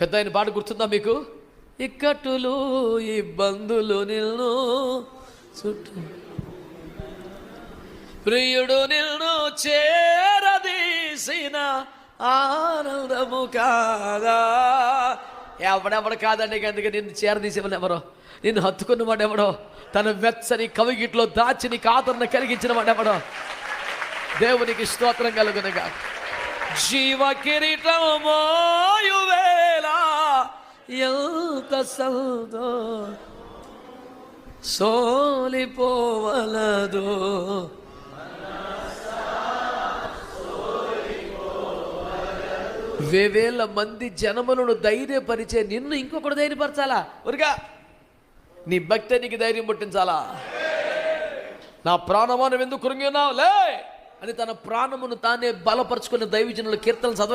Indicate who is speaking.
Speaker 1: పెద్ద ఆయన పాట గుర్తుందా మీకు? ఇక్కట్టులు ఇబ్బందులు నిన్ను చుట్టూ, ప్రియుడు నిన్ను చేరదీసిన ఆనందము కాదా. ఎవడెవడు కాదండి, అందుకే నిన్ను చేరదీసేవని ఎవరో, నిన్ను హత్తుకున్న వాడెవడో, తన వెచ్చని కవిగిట్లో దాచి నీకు ఆదరణ కలిగించిన వాడెవడో. దేవునికి స్తోత్రం కలుగునుగా. జీవ కిరీటం మోయువేళ ఎంత సంతో సోలిపోవలదు. వేవేల మంది జనములను ధైర్యపరిచే నిన్ను ఇంకొకటి ధైర్యపరచాలా? ఊరిగా నీ భక్తి నీకు ధైర్యం పుట్టించాలా? నా ప్రాణమానం ఎందుకు కృంగి ఉన్నావు లే అని తన ప్రాణమును తానే బలపరుచుకున్న దైవజనుల కీర్తనలు చదవ